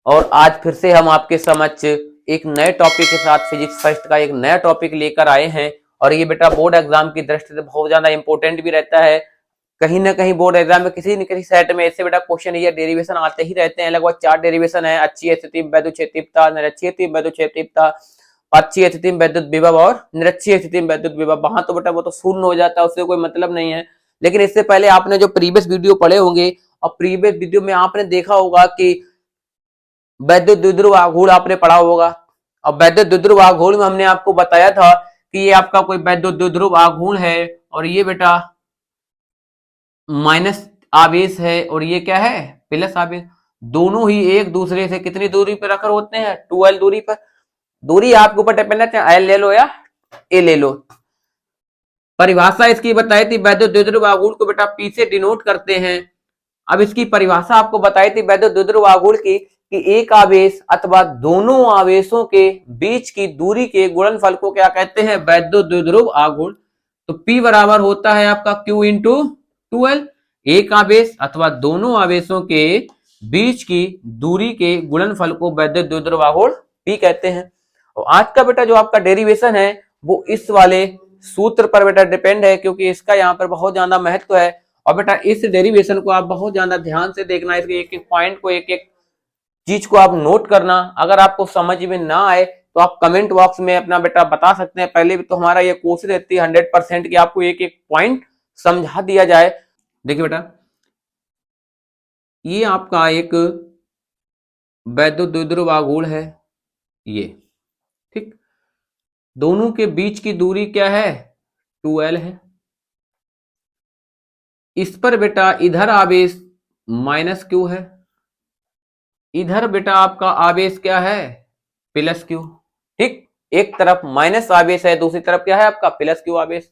और आज फिर से हम आपके समक्ष एक नए टॉपिक के साथ फिजिक्स फर्स्ट का एक नया टॉपिक लेकर आए हैं। और ये बेटा बोर्ड एग्जाम की दृष्टि से बहुत ज्यादा इंपॉर्टेंट भी रहता है। कहीं ना कहीं बोर्ड एग्जाम में किसी न किसी सेट में ऐसे बेटा क्वेश्चन या डेरिवेशन आते ही रहते हैं। लगभग 4 डेरिवेशन है: अच्छी स्थिति में वैद्युत क्षेत्रीयता, निरक्षीय स्थिति में वैद्युत क्षेत्रीयता, अच्छी स्थिति में वैद्युत विभव और निरक्षीय स्थिति में वैद्युत विभव। वहां तो बेटा वो तो शून्य हो जाता है, उससे कोई मतलब नहीं है। लेकिन इससे पहले आपने जो प्रीवियस वीडियो पढ़े होंगे और प्रीवियस वीडियो में आपने देखा होगा कि वैद्युत द्विध्रुव आघूर्ण आपने पढ़ा होगा। अब वैद्युत द्विध्रुव आघूर्ण में हमने आपको बताया था कि ये आपका कोई वैद्युत द्विध्रुव आघूर्ण है और ये बेटा माइनस आवेश है और ये क्या है, प्लस आवेश। दोनों ही एक दूसरे से कितनी दूरी पर रखकर होते हैं, 2l दूरी पर। दूरी आपके ऊपर डिपेंड है, चाहे l ले लो या a ले लो। परिभाषा इसकी बताई थी, वैद्युत द्विध्रुव आघूर्ण को बेटा p से डिनोट करते हैं। अब इसकी परिभाषा आपको बताई थी वैद्युत द्विध्रुव आघूर्ण की कि एक आवेश अथवा दोनों आवेशों के बीच की दूरी के गुणनफल को क्या कहते हैं, वैद्युत द्विध्रुव आघूर्ण। तो P बराबर होता है आपका Q इंटू 2l। एक आवेश अथवा दोनों आवेशों के बीच की दूरी के गुणनफल को वैद्युत द्विध्रुव आघूर्ण P कहते हैं। और आज का बेटा जो आपका डेरिवेशन है वो इस वाले सूत्र पर बेटा डिपेंड है, क्योंकि इसका यहाँ पर बहुत ज्यादा महत्व है। और बेटा इस डेरिवेशन को आप बहुत ज्यादा ध्यान से देखना, इसके एक एक पॉइंट को, एक एक चीज को आप नोट करना। अगर आपको समझ में ना आए तो आप कमेंट बॉक्स में अपना बेटा बता सकते हैं। पहले भी तो हमारा ये कोशिश रहती है 100% की आपको एक एक पॉइंट समझा दिया जाए। देखिए बेटा, ये आपका एक वैद्युत द्विध्रुव आघूर्ण है, ये ठीक। दोनों के बीच की दूरी क्या है, 2l है। इस पर बेटा इधर आवेश माइनस क्यू है, इधर बेटा आपका आवेश क्या है, प्लस क्यू। ठीक, एक तरफ माइनस आवेश है, दूसरी तरफ क्या है आपका प्लस क्यू आवेश।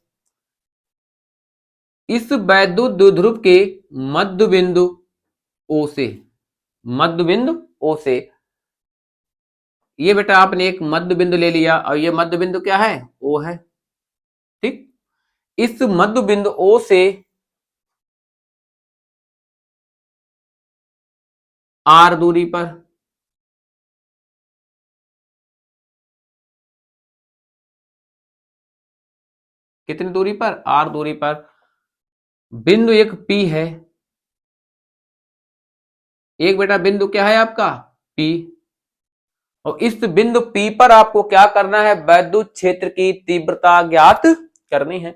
इस वैद्युत द्विध्रुव के मध्य बिंदु O से, मध्य बिंदु O से, ये बेटा आपने एक मध्य बिंदु ले लिया और ये मध्य बिंदु क्या है, O है। ठीक, इस मध्य बिंदु O से R दूरी पर, कितनी दूरी पर, R दूरी पर बिंदु एक P है। एक बेटा बिंदु क्या है आपका, P। और इस बिंदु P पर आपको क्या करना है, वैद्युत क्षेत्र की तीव्रता ज्ञात करनी है।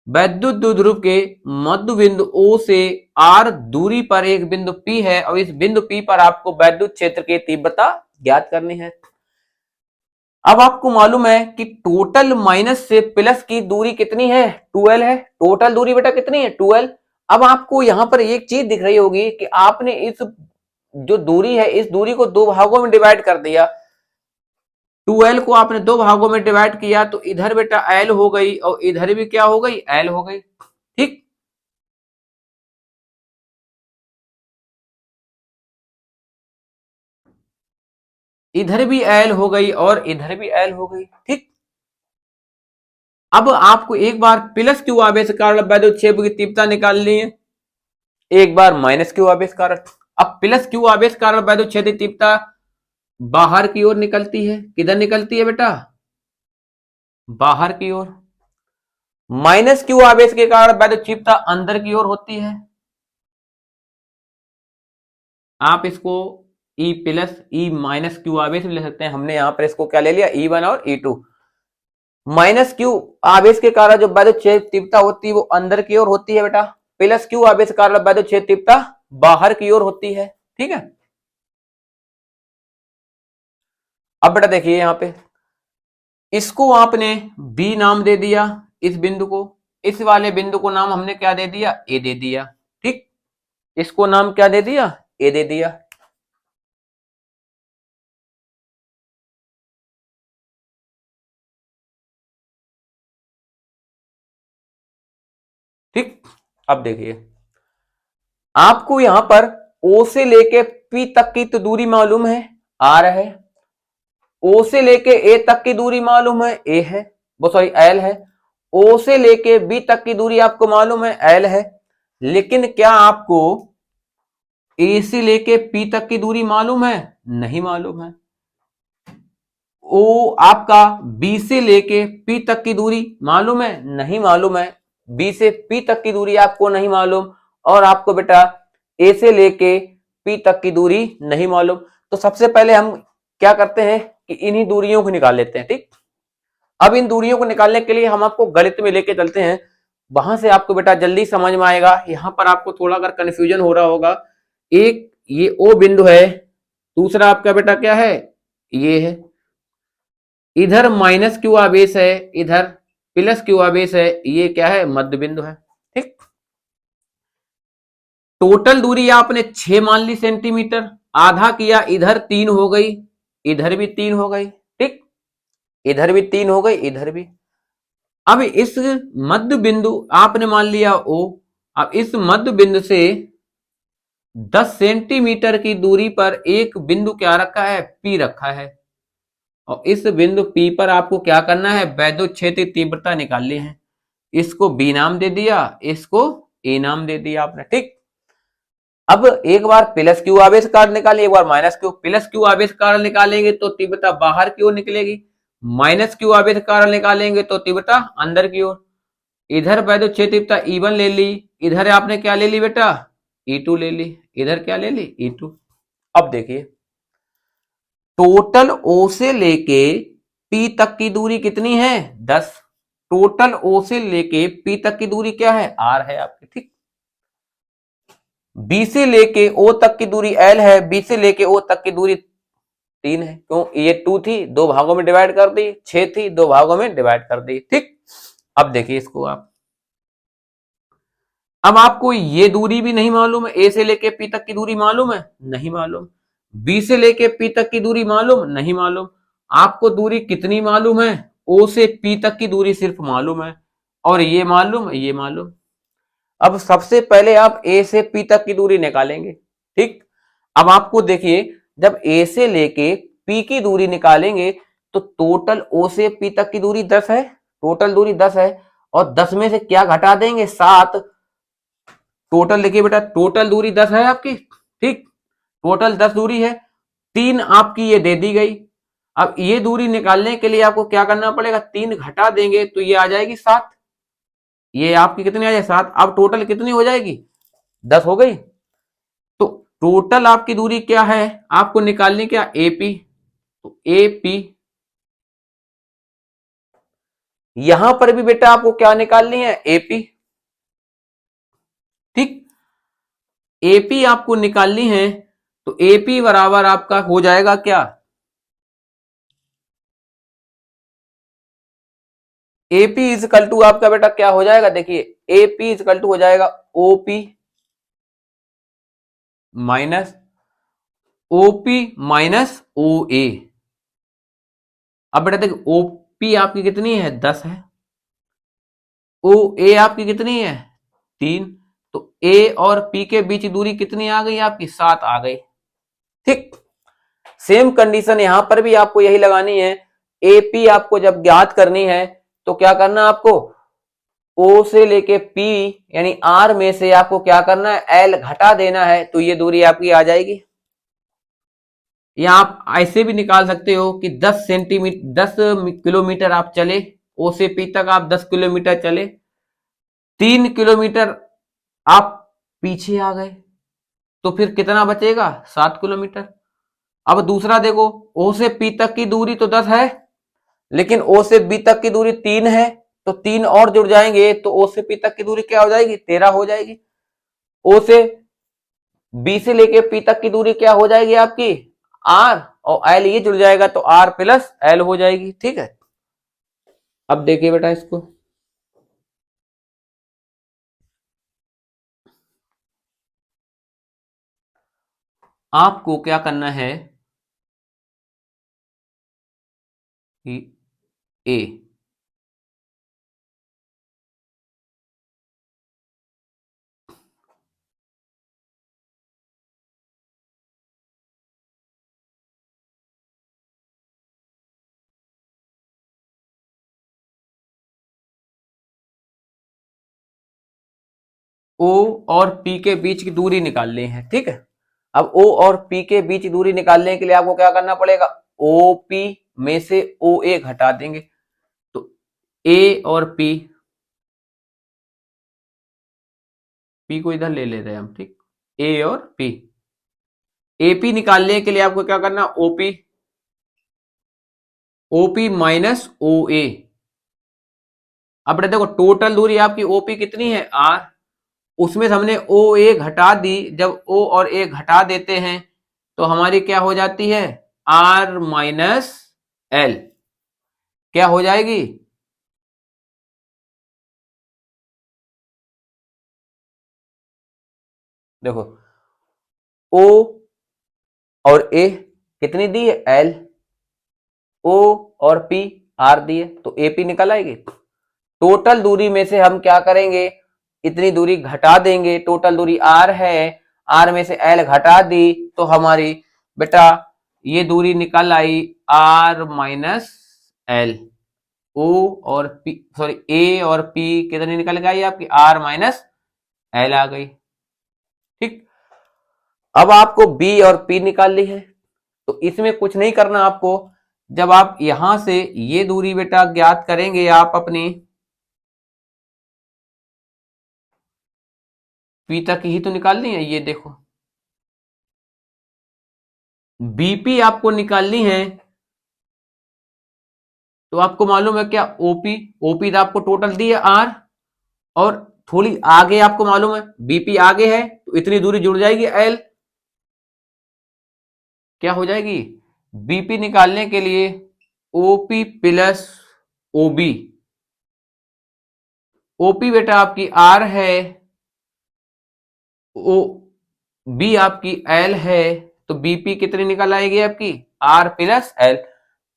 वैद्युत द्विध्रुव के मध्य बिंदु O से R दूरी पर एक बिंदु P है और इस बिंदु P पर आपको वैद्युत क्षेत्र की तीव्रता ज्ञात करनी है। अब आपको मालूम है कि टोटल माइनस से प्लस की दूरी कितनी है, 2l है। टोटल दूरी बेटा कितनी है, 2l। अब आपको यहां पर एक चीज दिख रही होगी कि आपने इस जो दूरी है, इस दूरी को दो भागों में डिवाइड कर दिया। 2l को आपने दो भागों में डिवाइड किया तो इधर बेटा l हो गई और इधर भी क्या हो गई, l हो गई। ठीक, इधर भी l हो गई और इधर भी l हो गई। ठीक, अब आपको एक बार प्लस क्यू आवेश कारण वैद्युत क्षेत्र की तीव्रता निकालनी है, एक बार माइनस क्यू आवेश कारण। अब प्लस क्यू आवेश कारण वैद्युत क्षेत्र की तीव्रता बाहर की ओर निकलती है। किधर निकलती है बेटा, बाहर की ओर। माइनस क्यू आवेश के कारण वैद्युत तीव्रता अंदर की ओर होती है। आप इसको E plus E minus Q आवेश ले सकते हैं। हमने यहां पर इसको क्या ले लिया, E1 और E2। माइनस क्यू आवेश के कारण जो वैद्युत क्षेत्र तीव्रता होती है वो अंदर की ओर होती है बेटा। प्लस क्यू आवेश के कारण वैद्युत क्षेत्र तीव्रता बाहर की ओर होती है। ठीक है, अब बेटा देखिए यहां पे इसको आपने B नाम दे दिया, इस बिंदु को। इस वाले बिंदु को नाम हमने क्या दे दिया, A दे दिया। ठीक, इसको नाम क्या दे दिया, A दे दिया। ठीक, अब देखिए आपको यहां पर O से लेके P तक की तो दूरी मालूम है, R है। O से लेके A तक की दूरी मालूम है, A है, वो सॉरी L है। O से लेके B तक की दूरी आपको मालूम है, L है। लेकिन क्या आपको ए से लेके पी तक की दूरी मालूम है? नहीं मालूम है। ओ आपका बी से लेके पी तक की दूरी मालूम है? नहीं मालूम है। बी से पी तक की दूरी आपको नहीं मालूम, और आपको बेटा ए से लेके पी तक की दूरी नहीं मालूम। तो सबसे पहले हम क्या करते हैं कि इन्हीं दूरियों को निकाल लेते हैं। ठीक, अब इन दूरियों को निकालने के लिए हम आपको गणित में लेके चलते हैं, वहां से आपको बेटा जल्दी समझ में आएगा। यहां पर आपको थोड़ा अगर कंफ्यूजन हो रहा होगा, एक ये ओ बिंदु है, दूसरा आपका बेटा क्या है, ये है, इधर माइनस क्यू आवेश है, इधर प्लस क्यू आवेश है, ये क्या है, मध्य बिंदु है। ठीक, टोटल दूरी आपने 6 मान ली सेंटीमीटर, आधा किया, इधर 3 हो गई, इधर भी 3 हो गई। ठीक, इधर भी 3 हो गई, इधर भी। अब इस मध्य बिंदु आपने मान लिया ओ, अब इस मध्य बिंदु से 10 सेंटीमीटर की दूरी पर एक बिंदु क्या रखा है, पी रखा है, और इस बिंदु पी पर आपको क्या करना है, वैद्युत क्षेत्र तीव्रता निकालनी है। इसको बी नाम दे दिया, इसको ए नाम दे दिया आपने। ठीक, अब एक बार प्लस क्यू आवेश कार्य निकालें, एक बार माइनस क्यू। प्लस क्यू आवेश कार्य निकालेंगे तो तीव्रता बाहर की ओर निकलेगी, माइनस क्यू आवेश कार्य निकालेंगे तो तीव्रता अंदर की ओर। इधर वैद्युत क्षेत्र तीव्रता E1 ले ली, इधर आपने क्या ले ली बेटा, E2 ले ली, इधर क्या ले ली, E2। अब देखिए टोटल O से लेके P तक की दूरी कितनी है, 10। टोटल O से लेके P तक की दूरी क्या है, R है आपकी। ठीक, B से लेके O तक की दूरी L है, B से लेके O तक की दूरी 3 है। क्यों, ये 2 थी, 2 भागों में डिवाइड कर दी, 6 थी, 2 भागों में डिवाइड कर दी। ठीक, अब देखिए इसको आप, अब आपको ये दूरी भी नहीं मालूम है, ए से लेके पी तक की दूरी मालूम है, नहीं मालूम। बी से लेके पी तक की दूरी मालूम, नहीं मालूम। आपको दूरी कितनी मालूम है, ओ से पी तक की दूरी सिर्फ मालूम है, और ये मालूम, ये मालूम। अब सबसे पहले आप ए से पी तक की दूरी निकालेंगे। ठीक, अब आपको देखिए जब ए से लेके पी की दूरी निकालेंगे तो टोटल ओ से पी तक की दूरी 10 है, टोटल दूरी 10 है, और 10 में से क्या घटा देंगे, 7। टोटल देखिए बेटा, टोटल दूरी 10 है आपकी। ठीक, टोटल 10 दूरी है, 3 आपकी ये दे दी गई। अब ये दूरी निकालने के लिए आपको क्या करना पड़ेगा, 3 घटा देंगे तो ये आ जाएगी 7। ये आपकी कितनी आ जाए, 7। अब टोटल कितनी हो जाएगी, 10 हो गई। तो टोटल आपकी दूरी क्या है, आपको निकालनी क्या, एपी। तो एपी, यहां पर भी बेटा आपको क्या निकालनी है, एपी। ठीक, एपी आपको निकालनी है, तो एपी बराबर आपका हो जाएगा क्या, एपी इजकल टू आपका बेटा क्या हो जाएगा, देखिए एपी इजकल टू हो जाएगा OP minus, OP minus O ए। अब बेटा देखिए ओपी आपकी कितनी है, 10 है, ओ ए आपकी कितनी है, 3। तो ए और पी के बीच दूरी कितनी आ गई आपकी, 7 आ गई। ठीक, सेम कंडीशन यहां पर भी आपको यही लगानी है। एपी आपको जब ज्ञात करनी है तो क्या करना आपको, ओ से लेके पी यानी आर में से आपको क्या करना है, एल घटा देना है, तो ये दूरी आपकी आ जाएगी। या आप ऐसे भी निकाल सकते हो कि 10 सेंटीमीटर 10 किलोमीटर आप चले, ओ से पी तक आप 10 किलोमीटर चले, 3 किलोमीटर आप पीछे आ गए, तो फिर कितना बचेगा, 7 किलोमीटर। अब दूसरा देखो, ओ से पी तक की दूरी तो 10 है, लेकिन ओ से बी तक की दूरी 3 है, तो 3 और जुड़ जाएंगे तो ओ से पी तक की दूरी क्या हो जाएगी, 13 हो जाएगी। ओ से बी से लेके पी तक की दूरी क्या हो जाएगी आपकी, आर, और एल ये जुड़ जाएगा तो आर प्लस एल हो जाएगी। ठीक है, अब देखिए बेटा इसको, आपको क्या करना है कि ए, ओ और पी के बीच की दूरी निकालनी है। ठीक है, अब O और P के बीच दूरी निकालने के लिए आपको क्या करना पड़ेगा, OP में से OA घटा देंगे, तो A और P को इधर ले रहे हैं हम, ठीक, A और P, AP निकालने के लिए आपको क्या करना, OP माइनस OA। अब बेटा देखो टोटल दूरी आपकी OP कितनी है R, उसमें से हमने OA घटा दी, जब O और A घटा देते हैं तो हमारी क्या हो जाती है, R माइनस L, क्या हो जाएगी, देखो O और A कितनी दी है L, O और P R दी है, तो AP निकल आएगी। टोटल दूरी में से हम क्या करेंगे, इतनी दूरी घटा देंगे, टोटल दूरी R है, R में से L घटा दी तो हमारी बेटा ये दूरी निकल आई R माइनस L। O और P, सॉरी A और P कितनी निकल गई आपकी, R माइनस L आ गई, ठीक। अब आपको B और P निकाल ली है, तो इसमें कुछ नहीं करना आपको, जब आप यहां से ये दूरी बेटा ज्ञात करेंगे आप अपनी P तक ही तो निकालनी है, ये देखो BP आपको निकालनी है, तो आपको मालूम है क्या, OP तो आपको टोटल दी है R, और थोड़ी आगे आपको मालूम है BP आगे है, तो इतनी दूरी जुड़ जाएगी L, क्या हो जाएगी, BP निकालने के लिए OP प्लस OB, OP बेटा आपकी R है, ओ B आपकी L है, तो BP कितनी निकल आएगी आपकी R प्लस L,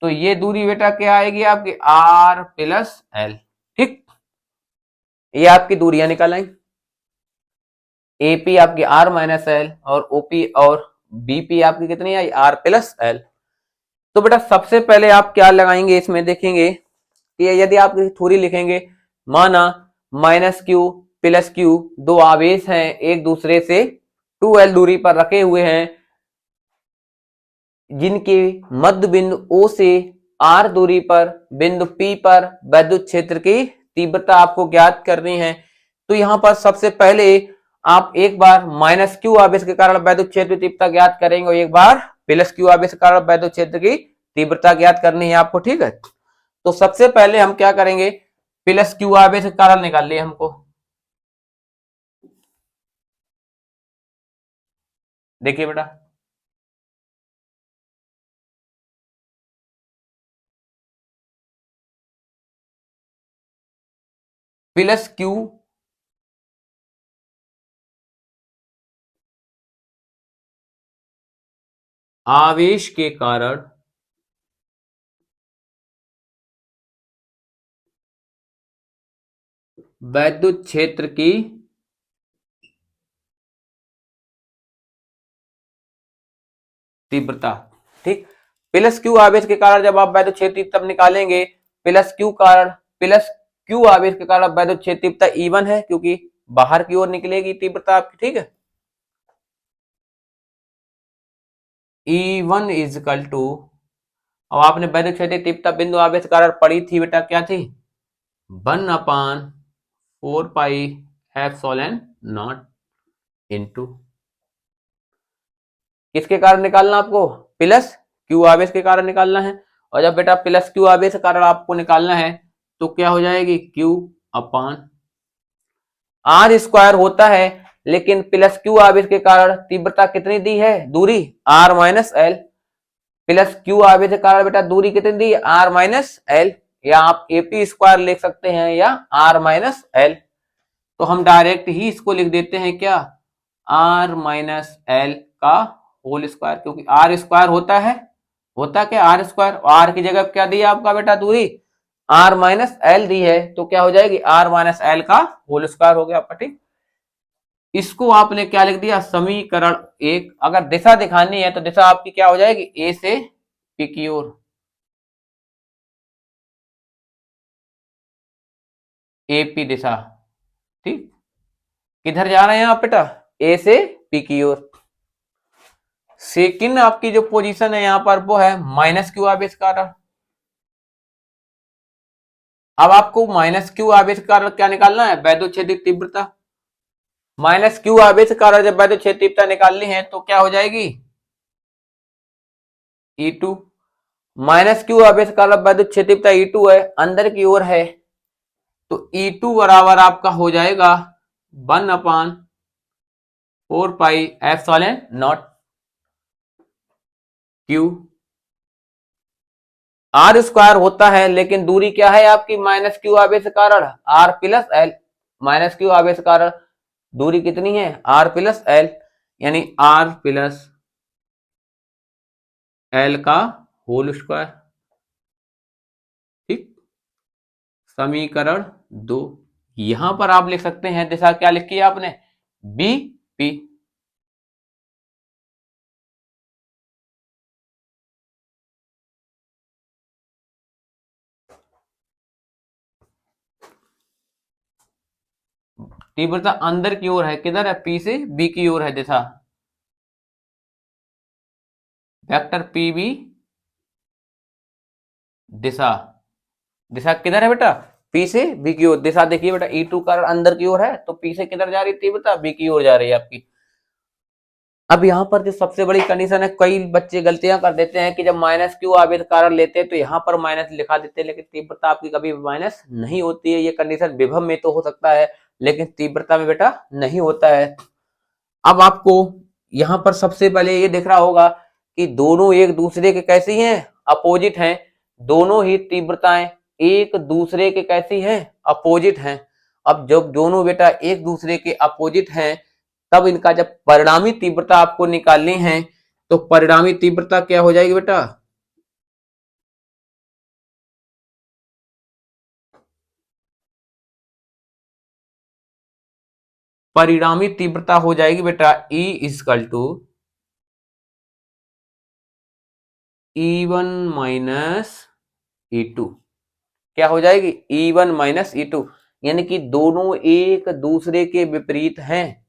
तो ये दूरी बेटा क्या आएगी आपकी R प्लस L, ठीक। ये आपकी दूरियां निकल आई, AP आपकी R माइनस L और OP और BP आपकी कितनी आई R प्लस L। तो बेटा सबसे पहले आप क्या लगाएंगे इसमें, देखेंगे कि यदि आप थोड़ी लिखेंगे, माना माइनस Q प्लस Q दो आवेश हैं एक दूसरे से 2L दूरी पर रखे हुए हैं, जिनके मध्य बिंदु O से R दूरी पर बिंदु P पर वैद्युत क्षेत्र की तीव्रता आपको ज्ञात करनी है। तो यहां पर सबसे पहले आप एक बार माइनस Q आवेश के कारण वैद्युत क्षेत्र की तीव्रता ज्ञात करेंगे और एक बार प्लस Q आवेश के कारण वैद्युत क्षेत्र की तीव्रता ज्ञात करनी है आपको, ठीक है। तो सबसे पहले हम क्या करेंगे, प्लस Q आवेश के कारण निकाल लिए हमको, देखिए बेटा प्लस Q आवेश के कारण वैद्युत क्षेत्र की तीव्रता, ठीक। प्लस क्यू आवेश के कारण जब आप वैद्युत क्षेत्र तब निकालेंगे, प्लस क्यू आवेश के कारण वैद्युत क्षेत्र तीव्रता E1 है, क्योंकि बाहर की ओर निकलेगी तीव्रता आपकी, ठीक है। E1 इजकल टू, अब आपने वैद्युत क्षेत्र तीव्रता बिंदु आवेश के कारण पढ़ी थी बेटा, क्या थी, 1/4 पाई एप्सिलॉन नॉट इनटू, किसके कारण निकालना आपको, प्लस क्यू आवेश के कारण निकालना है। और जब बेटा प्लस क्यू आवेश के कारण आपको निकालना है तो क्या हो जाएगी, क्यू अपान आर स्क्वायर होता है, लेकिन प्लस क्यू आवेश के कारण तीव्रता कितनी दी है, दूरी R minus L, plus Q आवेश के कारण बेटा दूरी कितनी दी है, आर माइनस एल, या आप एपी स्क्वायर लिख सकते हैं या आर माइनस एल। तो हम डायरेक्ट ही इसको लिख देते हैं क्या, आर माइनस एल का होल स्क्वायर, क्योंकि आर स्क्वायर होता क्या आर स्क्वायर, आर की जगह क्या दिया आपका बेटा दूरी आर माइनस एल दी है, तो क्या हो जाएगी आर माइनस एल का होल स्क्वायर हो गया आपका, ठीक। इसको आपने क्या लिख दिया, समीकरण एक। अगर दिशा दिखानी है तो दिशा आपकी क्या हो जाएगी, ए से पी की ओर, एपी दिशा, ठीक। किधर जा रहे हैं आप बेटा, ए से पी की ओर। सेकंड आपकी जो पोजीशन है यहां पर वो है माइनस क्यू आवेश कारण। अब आपको माइनस क्यू आवेश कारण क्या निकालना है, वैद्युतक्षेतिक तीव्रता। माइनस क्यू आवेश कारण जब वैद्युतक्षेतिक तीव्रता निकालनी है तो क्या हो जाएगी, E2। माइनस क्यू आवेश कारण वैद्युतक्षेतिक तीव्रता E2 है, अंदर की ओर है, तो E2 बराबर आपका हो जाएगा 1/4πε0 क्यू। आर स्क्वायर होता है लेकिन दूरी क्या है आपकी, माइनस क्यू आवेश कारण R plus L. Minus Q आवेश कारण दूरी कितनी है, आर प्लस एल, यानी आर प्लस एल का होल स्क्वायर। ठीक, समीकरण 2। यहां पर आप लिख सकते हैं दिशा क्या लिखी है आपने, बी पी। तीव्रता अंदर की ओर है, किधर है, पी से बी की ओर है दिशा, वेक्टर पी बी दिशा। दिशा किधर है बेटा, पी से बी की ओर। दिशा देखिए बेटा, E2 कारण अंदर की ओर है, तो पी से किधर जा रही है तीव्रता, बी की ओर जा रही है आपकी। अब यहाँ पर जो सबसे बड़ी कंडीशन है, कई बच्चे गलतियां कर देते हैं कि जब माइनस क्यू आवेश कारण लेते हैं तो यहाँ पर माइनस लिखा देते हैं, लेकिन तीव्रता आपकी कभी माइनस नहीं होती है। ये कंडीशन विभव में तो हो सकता है लेकिन तीव्रता में बेटा नहीं होता है। अब आपको यहाँ पर सबसे पहले ये दिख रहा होगा कि दोनों एक दूसरे के कैसी हैं, अपोजिट हैं। दोनों ही तीव्रताएं एक दूसरे के कैसी हैं, अपोजिट हैं। अब जब दोनों बेटा एक दूसरे के अपोजिट हैं, तब इनका जब परिणामी तीव्रता आपको निकालनी है, तो परिणामी तीव्रता क्या हो जाएगी बेटा, परिणामी तीव्रता हो जाएगी बेटा E equal to E1 minus E2। क्या हो जाएगी, E1 माइनस E2, यानी कि दोनों एक दूसरे के विपरीत हैं।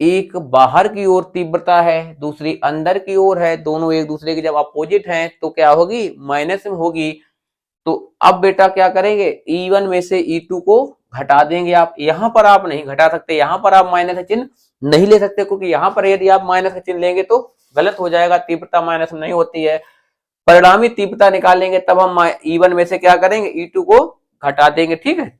एक बाहर की ओर तीव्रता है, दूसरी अंदर की ओर है, दोनों एक दूसरे के जब अपोजिट हैं तो क्या होगी, माइनस में होगी। तो अब बेटा क्या करेंगे, E1 में से E2 को घटा देंगे आप। यहां पर आप नहीं घटा सकते, यहां पर आप माइनस का चिन्ह नहीं ले सकते, क्योंकि यहां पर यदि आप माइनस का चिन्ह लेंगे तो गलत हो जाएगा, तीव्रता माइनस में नहीं होती है। परिणामी तीव्रता निकालेंगे तब हम E1 में से क्या करेंगे, E2 को घटा देंगे। ठीक है,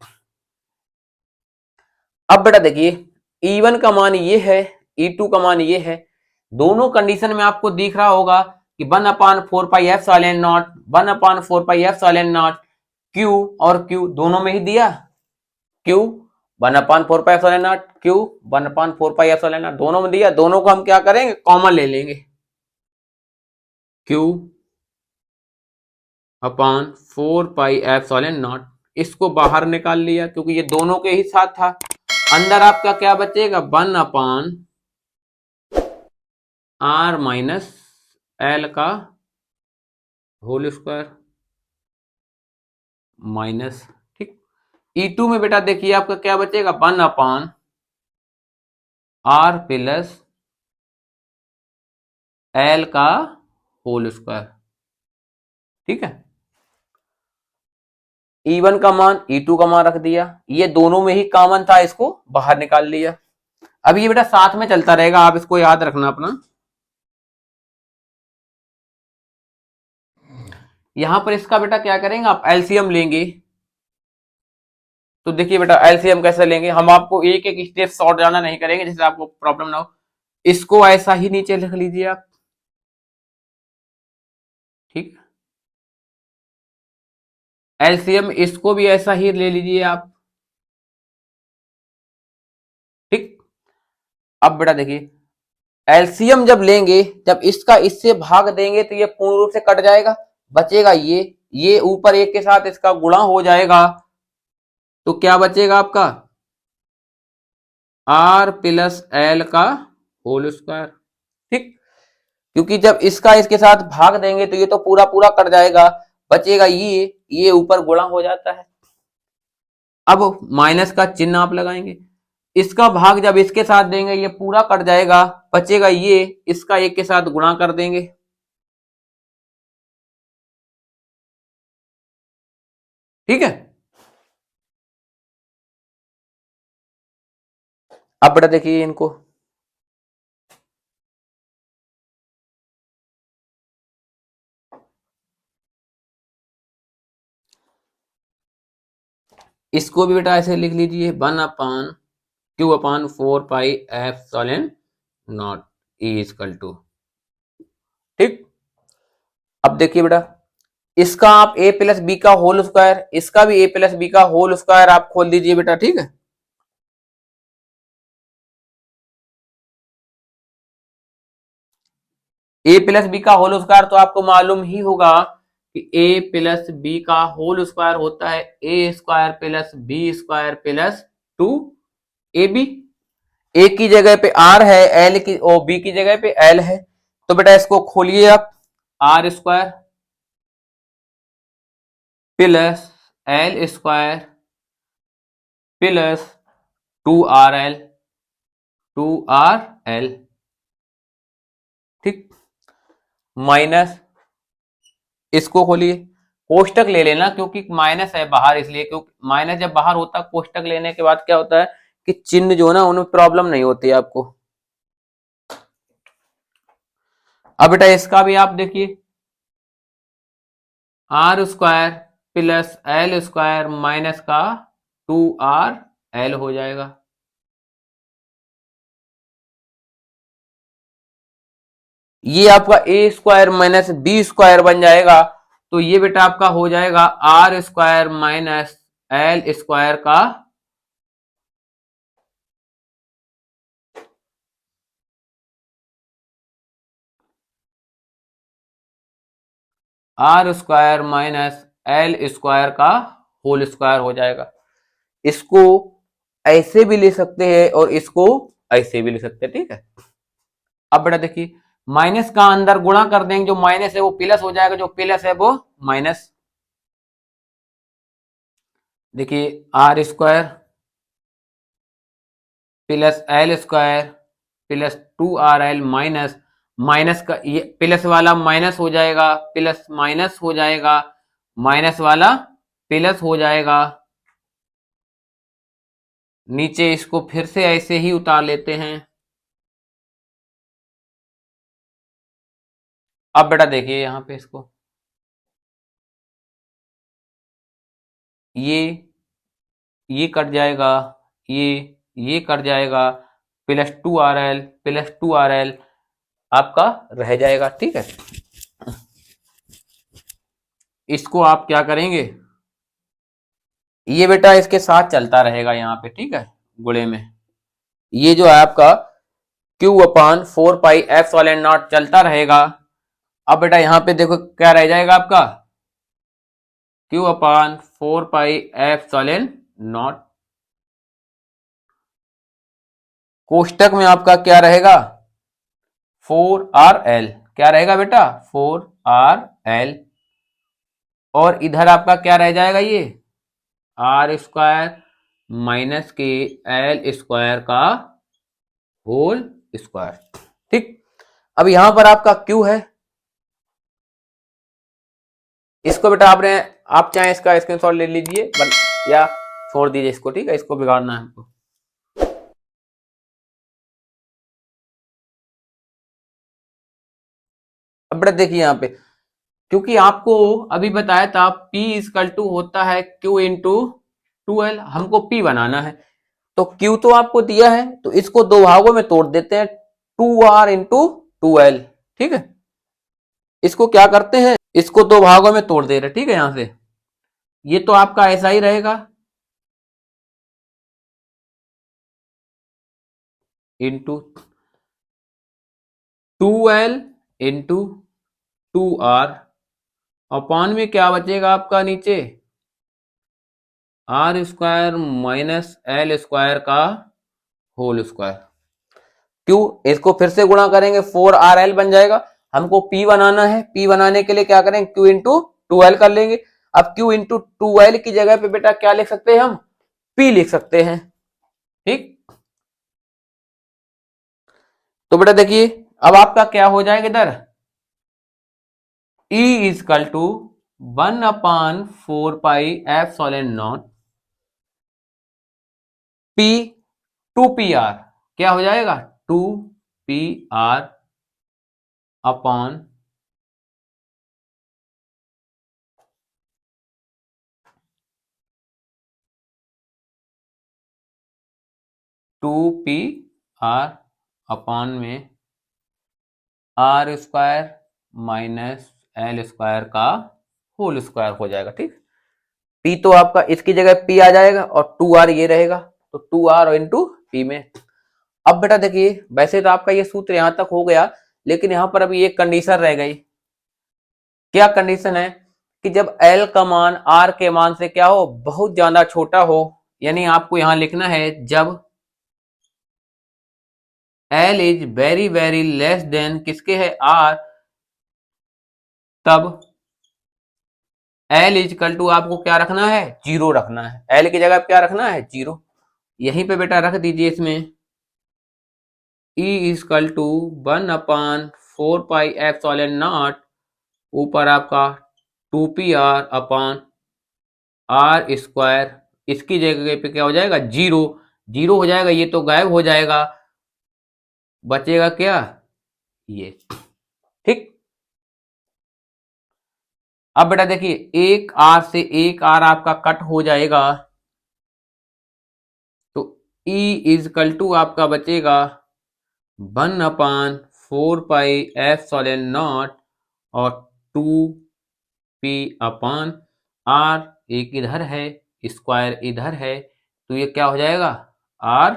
अब बेटा देखिए E1 का मान ये है, E2 का मान ये है। दोनों कंडीशन में आपको दिख रहा होगा कि 1/4πε0, 1/4πε0 Q और Q दोनों में ही दिया, Q 1/4πε0, Q 1/4πε0 दोनों में दिया। दोनों को हम क्या करेंगे, कॉमन ले लेंगे, Q अपान 4πε0। इसको बाहर निकाल लिया क्योंकि ये दोनों के ही साथ था। अंदर आपका क्या बचेगा, 1/r माइनस एल का होल स्क्वायर माइनस। ठीक, E2 में बेटा देखिए आपका क्या बचेगा, 1/r प्लस एल का होल स्क्वायर। ठीक है, E1 का मान E2 का मान रख दिया, ये दोनों में ही कॉमन था, इसको बाहर निकाल लिया। अब ये बेटा साथ में चलता रहेगा, आप इसको याद रखना अपना। यहां पर इसका बेटा क्या करेंगे, आप एलसीएम लेंगे। तो देखिए बेटा एलसीएम कैसे लेंगे, हम आपको एक एक स्टेप शॉर्ट जाना नहीं करेंगे, जिससे आपको प्रॉब्लम ना हो। इसको ऐसा ही नीचे लिख लीजिए आप। ठीक, एलसीएम इसको भी ऐसा ही ले लीजिए आप। ठीक, अब बेटा देखिए एलसीएम जब लेंगे, जब इसका इससे भाग देंगे तो ये पूर्ण रूप से कट जाएगा, बचेगा ये ऊपर एक के साथ इसका गुणा हो जाएगा, तो क्या बचेगा आपका, आर प्लस एल का होल स्क्वायर। ठीक, क्योंकि जब इसका इसके साथ भाग देंगे तो ये तो पूरा पूरा कट जाएगा, बचेगा ये ऊपर गुणा हो जाता है। अब माइनस का चिन्ह आप लगाएंगे, इसका भाग जब इसके साथ देंगे ये पूरा कट जाएगा, बचेगा ये, इसका एक के साथ गुणा कर देंगे। ठीक है, अब बेटा देखिए इनको, इसको भी बेटा ऐसे लिख लीजिए 1/Q/4 pi naught E equal to. ठीक, अब देखिए बेटा, इसका आप a प्लस बी का होल स्क्वायर, इसका भी a प्लस बी का होल स्क्वायर आप खोल दीजिए बेटा। ठीक है, a प्लस बी का होल स्क्वायर तो आपको मालूम ही होगा कि a प्लस बी का होल स्क्वायर होता है a square plus B square plus 2ab। a की जगह पे r है, l की ओ b की जगह पे l है, तो बेटा इसको खोलिए आप, r square plus l square plus 2rl। ठीक, माइनस, इसको खोलिए, कोष्टक ले लेना क्योंकि माइनस है बाहर, इसलिए क्योंकि माइनस जब बाहर होता है कोष्टक लेने के बाद क्या होता है कि चिन्ह जो है ना उनमें प्रॉब्लम नहीं होती है आपको। अब बेटा इसका भी आप देखिए, R square plus L square minus का 2rl हो जाएगा। ये आपका A square minus B square बन जाएगा, तो ये बेटा आपका हो जाएगा R square minus L square का R square minus L square का होल स्क्वायर हो जाएगा। इसको ऐसे भी ले सकते हैं और इसको ऐसे भी ले सकते हैं। ठीक है, अब बेटा देखिए, माइनस का अंदर गुणा कर देंगे, जो माइनस है वो प्लस हो जाएगा, जो प्लस है वो माइनस। देखिए R square plus L square plus 2rl minus, minus का ये प्लस वाला माइनस हो जाएगा, प्लस माइनस हो जाएगा, माइनस वाला प्लस हो जाएगा, नीचे इसको फिर से ऐसे ही उतार लेते हैं। अब बेटा देखिए यहां पे इसको, ये कट जाएगा, ये कट जाएगा, प्लस 2rl आपका रह जाएगा। ठीक है, इसको आप क्या करेंगे, ये बेटा इसके साथ चलता रहेगा यहाँ पे। ठीक है, गुणे में ये जो है आपका Q/4 पाई चलता रहेगा। अब बेटा यहाँ पे देखो क्या रह जाएगा आपका, Q/4 पाई कोष्टक में आपका क्या रहेगा 4rl, क्या रहेगा बेटा 4rl, और इधर आपका क्या रह जाएगा ये आर स्क्वायर माइनस के एल स्क्वायर का होल स्क्वायर। ठीक, अब यहां पर आपका Q है, इसको बेटा आपने, आप चाहे इसका स्क्रीनशॉट ले लीजिए या छोड़ दीजिए इसको। ठीक है, इसको बिगाड़ना है हमको। अब बेटा देखिए यहाँ पे, क्योंकि आपको अभी बताया था P इजकल टू होता है Q इंटू 2L, हमको P बनाना है, तो Q तो आपको दिया है, तो इसको दो भागों में तोड़ देते हैं, 2R इंटू 2L। ठीक है, इसको क्या करते हैं, इसको दो भागों में तोड़ दे रहे। ठीक है, यहां से ये तो आपका ऐसा ही रहेगा, into 2L into 2R, upon में क्या बचेगा आपका नीचे R square minus L square का होल स्क्वायर। क्यों, इसको फिर से गुणा करेंगे 4rl बन जाएगा, हमको P बनाना है, P बनाने के लिए क्या करेंगे Q इंटू 2L कर लेंगे। अब Q इंटू 2L की जगह पे बेटा क्या लिख सकते हैं हम, P लिख सकते हैं। ठीक, तो बेटा देखिए अब आपका क्या हो जाएगा इधर, E equal to 1/4 pi epsilon naught P 2PR, क्या हो जाएगा 2PR अपॉन 2PR अपॉन में R² माइनस L² का होल स्क्वायर हो जाएगा। ठीक, P तो आपका इसकी जगह P आ जाएगा और 2R ये रहेगा, तो 2R इंटू P में। अब बेटा देखिए वैसे तो आपका ये सूत्र यहां तक हो गया, लेकिन यहां पर अभी एक कंडीशन रह गई। क्या कंडीशन है कि जब L का मान R के मान से क्या हो, बहुत ज्यादा छोटा हो, यानी आपको यहां लिखना है जब L is very very less than किसके है R, तब L इजकल टू आपको क्या रखना है, जीरो रखना है। L की जगह क्या रखना है, जीरो। यहीं पे बेटा रख दीजिए इसमें E equal to 1/4 pi epsilon naught ऊपर आपका 2PR अपॉन R², इसकी जगह पे क्या हो जाएगा, जीरो। जीरो हो जाएगा, ये तो गायब हो जाएगा, बचेगा क्या, ये। ठीक, अब बेटा देखिए एक R से एक R आपका कट हो जाएगा, तो E इजकल टू आपका बचेगा 1/4 पाई एप्सिलॉन नॉट और 2P अपॉन R, एक इधर है स्क्वायर इधर है, तो ये क्या हो जाएगा R⁴।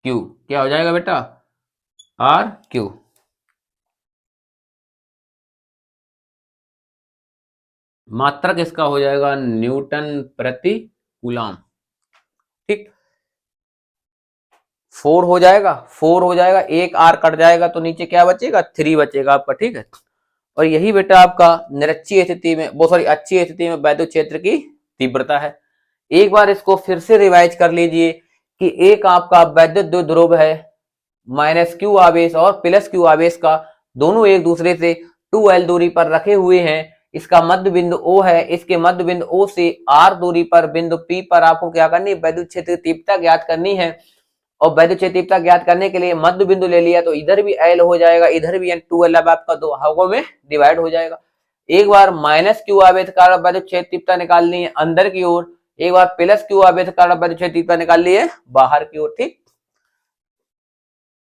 क्या हो जाएगा बेटा, R⁴। मात्रक इसका हो जाएगा न्यूटन प्रति कूलम। ठीक, 4 हो जाएगा, 4 हो जाएगा, एक R कट जाएगा तो नीचे क्या बचेगा, 3 बचेगा आपका। ठीक है, और यही बेटा आपका निरक्षीय स्थिति में, वो सॉरी अक्षीय स्थिति में वैद्युत क्षेत्र की तीव्रता है। एक बार इसको फिर से रिवाइज कर लीजिए कि एक आपका वैद्युत द्विध्रुव है, -q आवेश और +q आवेश का, दोनों एक दूसरे से 2L दूरी पर रखे हुए हैं। इसका मध्य बिंदु O है, इसके मध्य बिंदु O से R दूरी पर बिंदु P पर आपको क्या करनी है, वैद्युत क्षेत्र की तीव्रता ज्ञात करनी है। और वैद्युत क्षेत्र तीव्रता ज्ञात करने के लिए मध्य बिंदु ले लिया तो इधर भी L हो जाएगा, इधर भी 2L, अब आपका दो भागों में डिवाइड हो जाएगा। एक बार -q आवेश का वैद्युत क्षेत्र तीव्रता निकालनी है अंदर की ओर, एक बार +q आवेश का वैद्युत क्षेत्र तीव्रता निकालनी है बाहर की ओर। ठीक,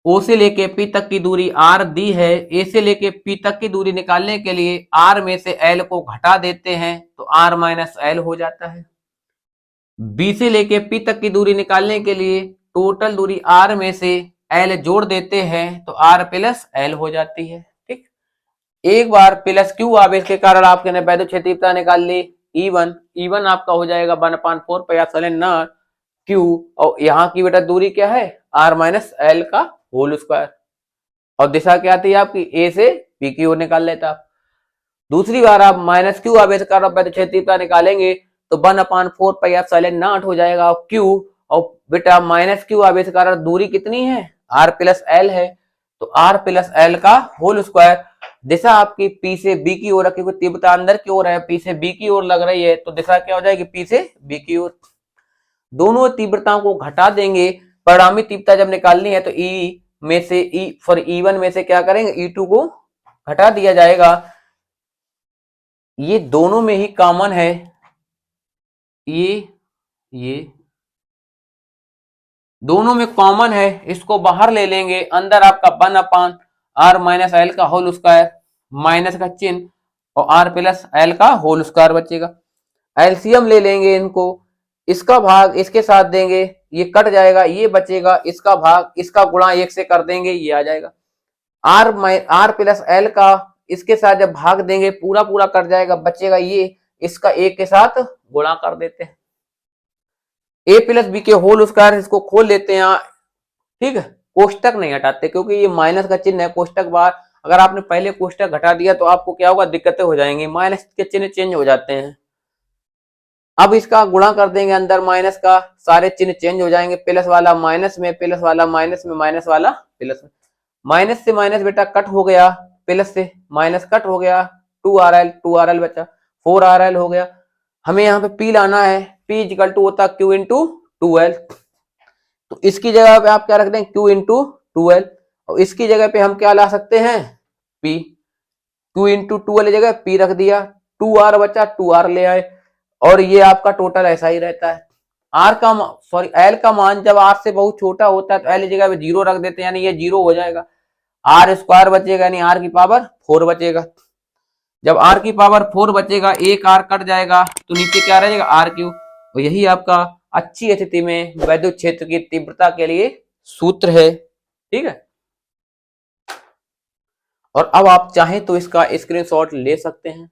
O से लेके P तक की दूरी R दी है, A से लेके P तक की दूरी निकालने के लिए R में से L को घटा देते हैं तो R माइनस L हो जाता है। B से लेके P तक की दूरी निकालने के लिए टोटल दूरी R में से L जोड़ देते हैं तो R प्लस L हो जाती है। ठीक, एक बार +q आवेश के कारण आपके वैद्युत क्षेत्र तीव्रता निकाल ली E1 आपका हो जाएगा 1/4 पाई Q, और यहाँ की बेटा दूरी क्या है, R माइनस L का होल स्क्वायर, और दिशा क्या आती है आपकी, A से P की ओर निकाल लेता आप। दूसरी बार आप -q आवेश का वैद्युत क्षेत्र तीव्रता निकालेंगे तो 1/4 पाई एप्सिलॉन नॉट हो जाएगा और Q, और बेटा -q आवेश के कारण दूरी कितनी है, R प्लस L है, तो R प्लस L का होल स्क्वायर। दिशा आपकी P से B की ओर, क्योंकि तीव्रता अंदर की ओर है, P से B की ओर लग रही है, तो दिशा क्या हो जाएगी, P से B की ओर। दोनों तीव्रताओं को घटा देंगे, परिणामी तीव्रता जब निकालनी है तो E1 में से क्या करेंगे, E2 को घटा दिया जाएगा। ये दोनों में ही कॉमन है, ये दोनों में कॉमन है, इसको बाहर ले लेंगे, अंदर आपका 1/R माइनस L का होल स्क्वायर, माइनस का चिन्ह और R प्लस L का होल स्क्वायर बचेगा। एलसीएम ले लेंगे इनको, इसका भाग इसके साथ देंगे, ये कट जाएगा, ये बचेगा, इसका भाग इसका गुणा 1 से कर देंगे, ये आ जाएगा। R प्लस L का इसके साथ जब भाग देंगे पूरा पूरा कट जाएगा, बचेगा ये, इसका 1 के साथ गुणा कर देते हैं। A प्लस बी के होल स्क्वायर, इसको खोल लेते हैं। ठीक है, कोष्टक नहीं हटाते क्योंकि ये माइनस का चिन्ह है, कोष्टक बाहर, अगर आपने पहले कोष्टक घटा दिया तो आपको क्या होगा, दिक्कतें हो जाएंगी, माइनस के चिन्ह चेंज हो जाते हैं। अब इसका गुणा कर देंगे अंदर माइनस का, सारे चिन्ह चेंज हो जाएंगे, प्लस वाला माइनस में, प्लस वाला माइनस में, माइनस वाला प्लस में। माइनस से माइनस बेटा कट हो गया, प्लस से माइनस कट हो गया, 2RL बचा, 4RL हो गया। हमें यहाँ पे P लाना है, P इक्वल टू होता है Q इंटू 2L। तो इसकी जगह पे आप क्या रख दें, Q इंटू 2L, और इसकी जगह पे हम क्या ला सकते हैं, P। Q इंटू 2L की जगह P रख दिया, 2R बचा, 2R ले आए, और ये आपका टोटल ऐसा ही रहता है। R का सॉरी L का मान जब R से बहुत छोटा होता है तो L की जगह पे 0 रख देते हैं, यानी ये 0 हो जाएगा। R स्क्वायर बचेगा, यानी R की पावर 4 बचेगा। जब R की पावर 4 बचेगा, एक R कट जाएगा, तो नीचे क्या रहेगा, R क्यूब। और यही आपका अच्छी स्थिति में वैद्युत क्षेत्र की तीव्रता के लिए सूत्र है। ठीक है, और अब आप चाहें तो इसका स्क्रीनशॉट ले सकते हैं।